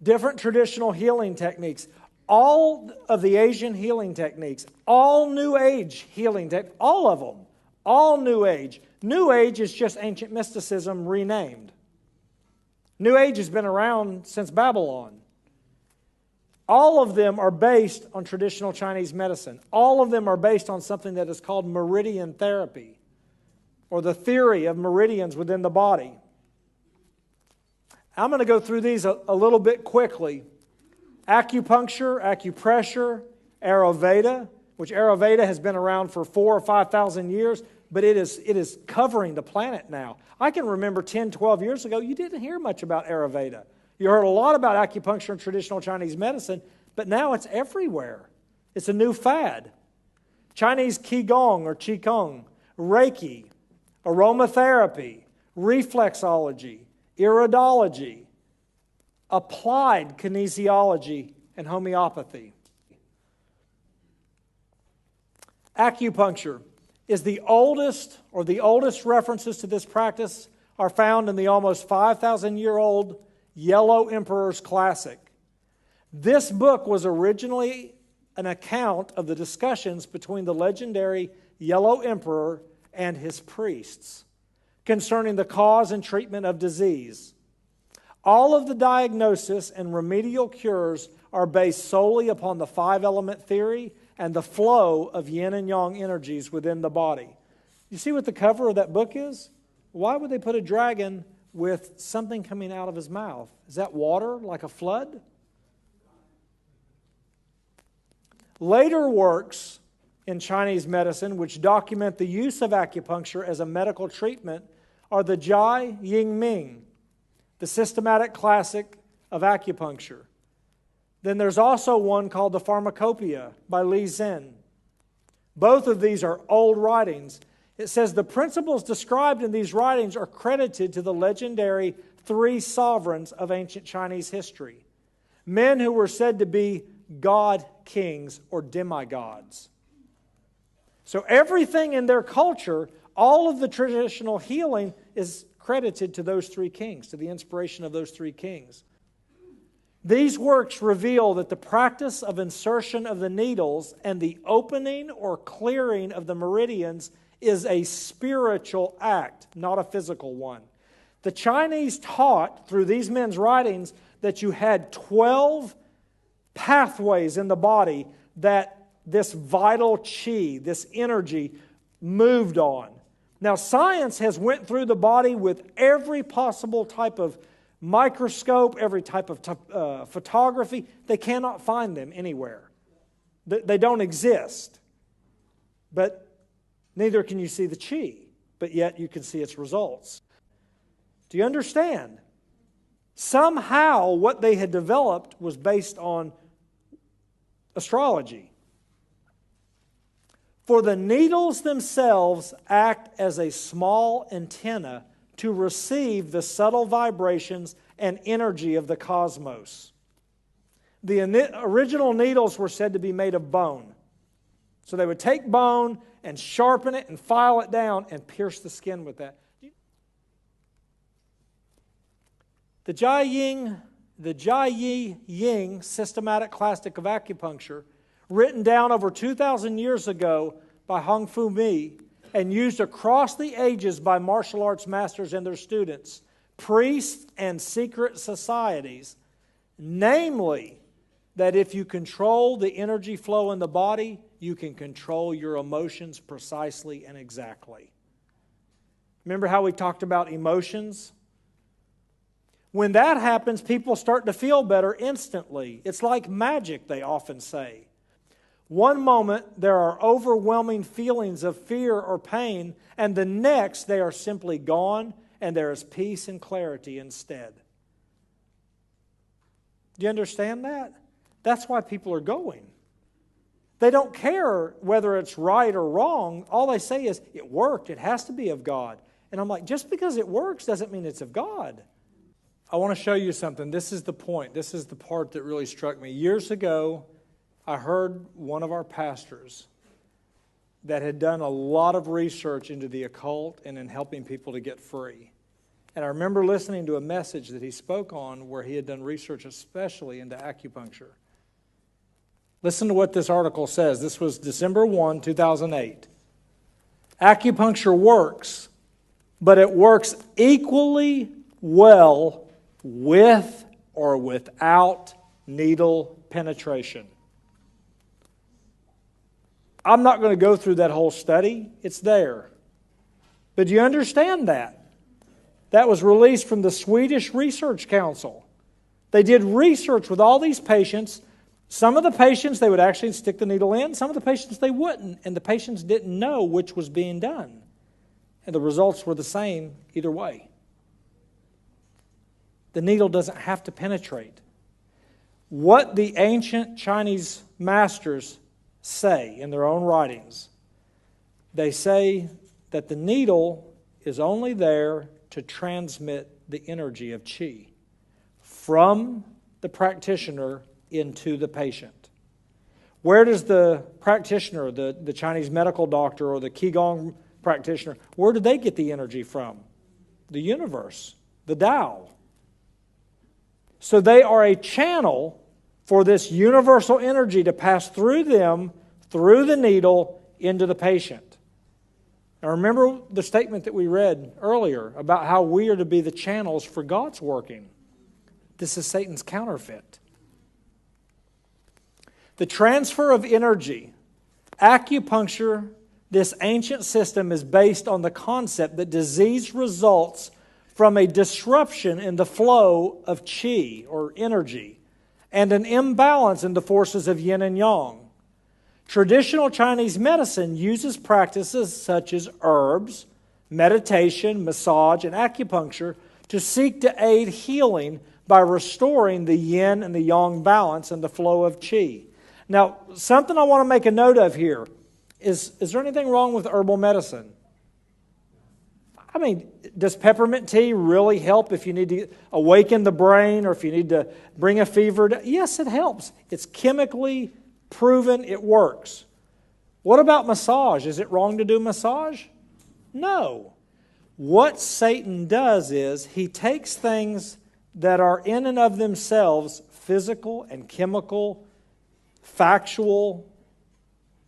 different traditional healing techniques, all of the Asian healing techniques, all New Age healing techniques, all of them, all New Age. New Age is just ancient mysticism renamed. New Age has been around since Babylon. All of them are based on traditional Chinese medicine. All of them are based on something that is called meridian therapy, or the theory of meridians within the body. I'm going to go through these a little bit quickly. Acupuncture, acupressure, Ayurveda, which Ayurveda has been around for 4,000 or 5,000 years, but it is covering the planet now. I can remember 10, 12 years ago, you didn't hear much about Ayurveda. You heard a lot about acupuncture and traditional Chinese medicine, but now it's everywhere. It's a new fad. Chinese Qigong or Qigong, Reiki, aromatherapy, reflexology, iridology, applied kinesiology, and homeopathy. Acupuncture is the oldest references to this practice are found in the almost 5,000-year-old Yellow Emperor's Classic. This book was originally an account of the discussions between the legendary Yellow Emperor and his priests concerning the cause and treatment of disease. All of the diagnosis and remedial cures are based solely upon the five-element theory and the flow of yin and yang energies within the body. You see what the cover of that book is? Why would they put a dragon with something coming out of his mouth? Is that water, like a flood? Later works in Chinese medicine which document the use of acupuncture as a medical treatment are the Jai Ying Ming, the systematic classic of acupuncture. Then there's also one called the Pharmacopoeia by Li Zhen. Both of these are old writings. It says the principles described in these writings are credited to the legendary three sovereigns of ancient Chinese history, men who were said to be god kings or demigods. So everything in their culture, all of the traditional healing is credited to those three kings, to the inspiration of those three kings. These works reveal that the practice of insertion of the needles and the opening or clearing of the meridians is a spiritual act, not a physical one. The Chinese taught through these men's writings that you had 12 pathways in the body that this vital chi, this energy, moved on. Now, science has went through the body with every possible type of microscope, every type of photography. They cannot find them anywhere. They don't exist. But neither can you see the chi, but yet you can see its results. Do you understand? Somehow what they had developed was based on astrology. For the needles themselves act as a small antenna to receive the subtle vibrations and energy of the cosmos. The original needles were said to be made of bone. So they would take bone and sharpen it and file it down and pierce the skin with that. The Jai Yi Ying systematic classic of acupuncture, written down over 2,000 years ago by Hong Fu Mi and used across the ages by martial arts masters and their students, priests and secret societies, namely that if you control the energy flow in the body, you can control your emotions precisely and exactly. Remember how we talked about emotions? When that happens, people start to feel better instantly. It's like magic, they often say. One moment, there are overwhelming feelings of fear or pain, and the next, they are simply gone, and there is peace and clarity instead. Do you understand that? That's why people are going. They don't care whether it's right or wrong. All they say is, it worked. It has to be of God. And I'm like, just because it works doesn't mean it's of God. I want to show you something. This is the point. This is the part that really struck me. Years ago, I heard one of our pastors that had done a lot of research into the occult and in helping people to get free. And I remember listening to a message that he spoke on where he had done research especially into acupuncture. Listen to what this article says. This was December 1, 2008. Acupuncture works, but it works equally well with or without needle penetration. I'm not going to go through that whole study. It's there. But do you understand that? That was released from the Swedish Research Council. They did research with all these patients. Some of the patients, they would actually stick the needle in. Some of the patients, they wouldn't. And the patients didn't know which was being done. And the results were the same either way. The needle doesn't have to penetrate. What the ancient Chinese masters say in their own writings, they say that the needle is only there to transmit the energy of qi from the practitioner into the patient. Where does the practitioner, the Chinese medical doctor or the Qigong practitioner, where do they get the energy from? The universe, the Tao. So they are a channel for this universal energy to pass through them, through the needle, into the patient. Now remember the statement that we read earlier about how we are to be the channels for God's working. This is Satan's counterfeit. The transfer of energy. Acupuncture, this ancient system, is based on the concept that disease results from a disruption in the flow of qi, or energy, and an imbalance in the forces of yin and yang. Traditional Chinese medicine uses practices such as herbs, meditation, massage, and acupuncture to seek to aid healing by restoring the yin and the yang balance and the flow of qi. Now, something I want to make a note of here is there anything wrong with herbal medicine? I mean, does peppermint tea really help if you need to awaken the brain or if you need to bring a fever? Yes, it helps. It's chemically proven it works. What about massage? Is it wrong to do massage? No. What Satan does is he takes things that are in and of themselves physical and chemical, factual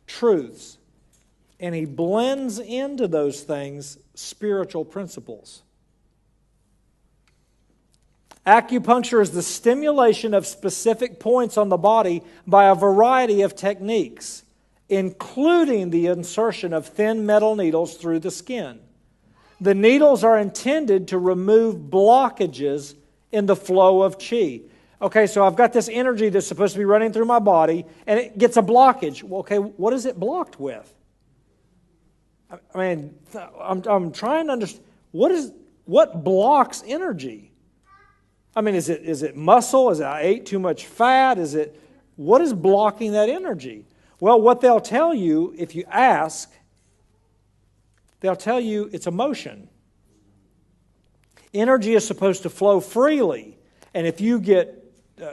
truths, and he blends into those things spiritual principles. Acupuncture is the stimulation of specific points on the body by a variety of techniques, including the insertion of thin metal needles through the skin. The needles are intended to remove blockages in the flow of qi. Okay, so I've got this energy that's supposed to be running through my body, and it gets a blockage. Well, okay, what is it blocked with? I mean, I'm trying to understand, what blocks energy? I mean, is it muscle? Is it I ate too much fat? What is blocking that energy? Well, what they'll tell you, if you ask, they'll tell you it's emotion. Energy is supposed to flow freely, and if you get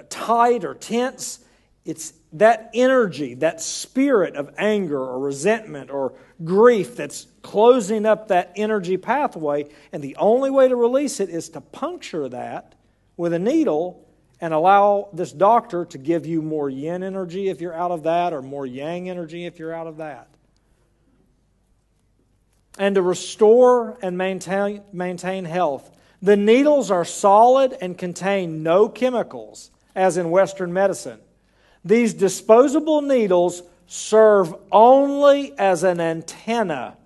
tight or tense, it's that energy, that spirit of anger or resentment or grief that's closing up that energy pathway, and the only way to release it is to puncture that with a needle and allow this doctor to give you more yin energy if you're out of that, or more yang energy if you're out of that. And to restore and maintain health. The needles are solid and contain no chemicals, as in Western medicine. These disposable needles serve only as an antenna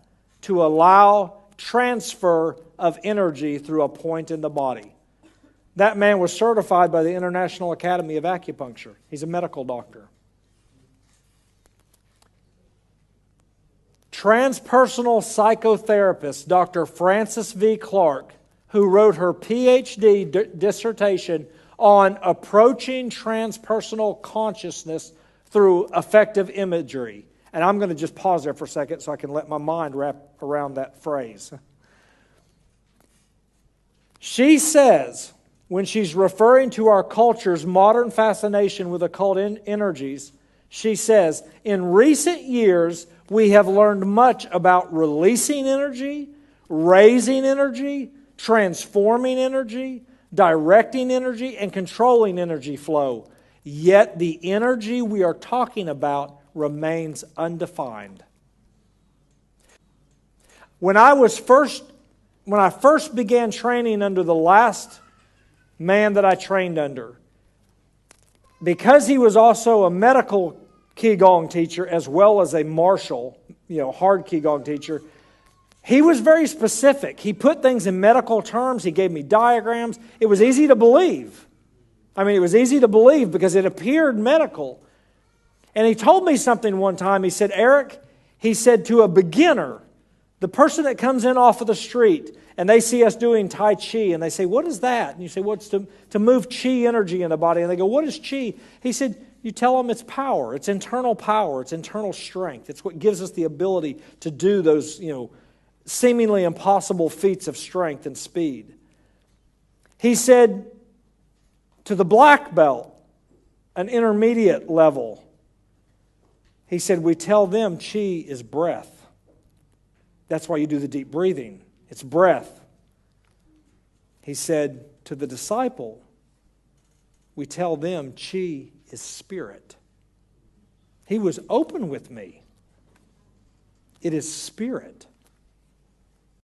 to allow transfer of energy through a point in the body. That man was certified by the International Academy of Acupuncture. He's a medical doctor. Transpersonal psychotherapist Dr. Frances V. Clark, who wrote her PhD dissertation on approaching transpersonal consciousness through effective imagery. And I'm going to just pause there for a second so I can let my mind wrap around that phrase. She says, when she's referring to our culture's modern fascination with occult energies, she says, in recent years, we have learned much about releasing energy, raising energy, transforming energy, directing energy, and controlling energy flow. Yet the energy we are talking about remains undefined. When I first began training under the last man that I trained under, because he was also a medical Qigong teacher as well as a martial, hard Qigong teacher, he was very specific. He put things in medical terms. He gave me diagrams. It was easy to believe. It was easy to believe because it appeared medical. And he told me something one time. He said, Eric, he said, to a beginner, the person that comes in off of the street and they see us doing Tai Chi and they say, what is that? And you say, well, it's to move Chi energy in the body. And they go, what is Chi? He said, you tell them it's power. It's internal power. It's internal strength. It's what gives us the ability to do those, seemingly impossible feats of strength and speed. He said, to the black belt, an intermediate level, he said, we tell them Chi is breath. That's why you do the deep breathing. It's breath. He said, to the disciple, we tell them Chi is spirit. He was open with me. It is spirit.